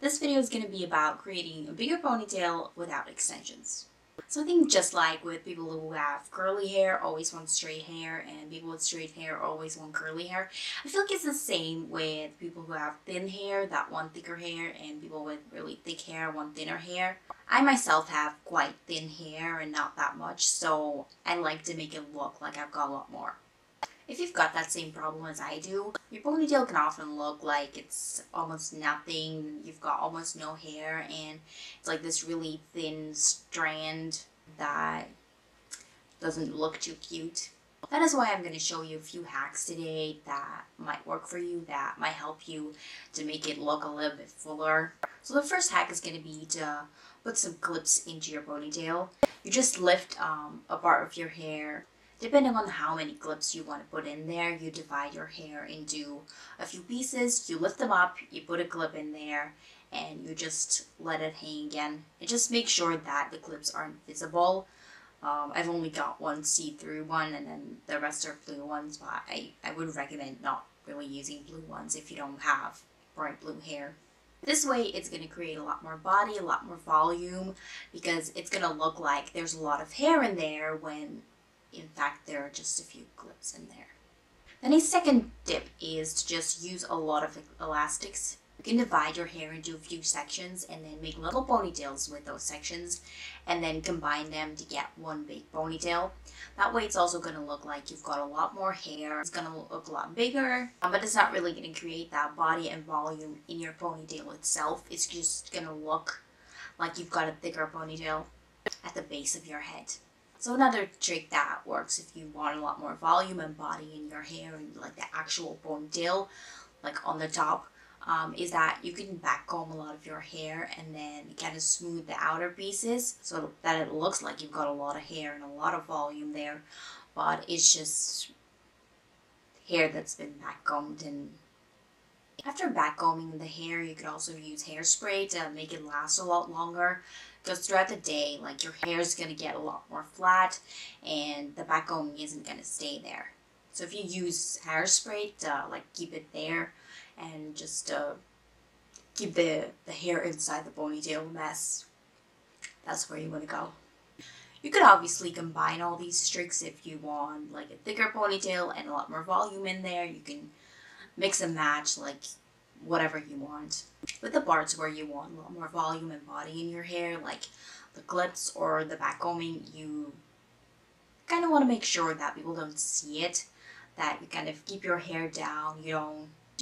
This video is going to be about creating a bigger ponytail without extensions. So I think just like with people who have curly hair always want straight hair, and people with straight hair always want curly hair, I feel like it's the same with people who have thin hair that want thicker hair, and people with really thick hair want thinner hair. I myself have quite thin hair and not that much, so I like to make it look like I've got a lot more. If you've got that same problem as I do, your ponytail can often look like it's almost nothing, you've got almost no hair, and it's like this really thin strand that doesn't look too cute. That is why I'm going to show you a few hacks today that might work for you, that might help you to make it look a little bit fuller. So the first hack is going to be to put some clips into your ponytail. You just lift a part of your hair. Depending on how many clips you want to put in there, you divide your hair into a few pieces, you lift them up, you put a clip in there, and you just let it hang again. And just make sure that the clips aren't visible. I've only got one see-through one, and then the rest are blue ones, but I would recommend not really using blue ones if you don't have bright blue hair. This way it's going to create a lot more body, a lot more volume, because it's going to look like there's a lot of hair in there when in fact there are just a few clips in there. Then a second tip is to just use a lot of elastics. You can divide your hair into a few sections and then make little ponytails with those sections and then combine them to get one big ponytail. That way it's also going to look like you've got a lot more hair. It's going to look a lot bigger, but it's not really going to create that body and volume in your ponytail itself. It's just going to look like you've got a thicker ponytail at the base of your head. So another trick that works if you want a lot more volume and body in your hair and like the actual ponytail, like on the top, is that you can backcomb a lot of your hair and then kind of smooth the outer pieces so that it looks like you've got a lot of hair and a lot of volume there, but it's just hair that's been backcombed. And after backcombing the hair, you could also use hairspray to make it last a lot longer, because throughout the day, like, your hair is going to get a lot more flat and the backcombing isn't going to stay there. So if you use hairspray to like keep it there and just keep the hair inside the ponytail mess, that's where you want to go. You could obviously combine all these tricks if you want like a thicker ponytail and a lot more volume in there. You can mix and match like whatever you want. With the parts where you want a lot more volume and body in your hair, like the clips or the backcombing, you kind of want to make sure that people don't see it, that you kind of keep your hair down. You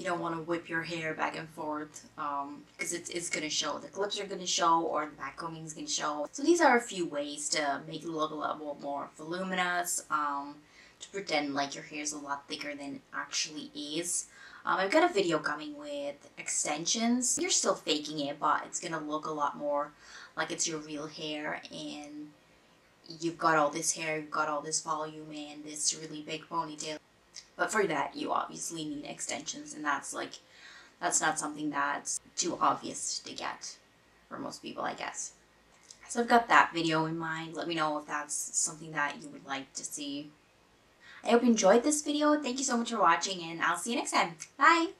don't want to whip your hair back and forth, because it's going to show. The clips are going to show, or the backcombing is going to show. So these are a few ways to make it look a lot more voluminous, to pretend like your hair is a lot thicker than it actually is. I've got a video coming with extensions. You're still faking it, but it's gonna look a lot more like it's your real hair, and you've got all this hair, you've got all this volume and this really big ponytail. But for that, you obviously need extensions, and that's not something that's too obvious to get for most people, I guess. So I've got that video in mind. Let me know if that's something that you would like to see. I hope you enjoyed this video. Thank you so much for watching, and I'll see you next time. Bye!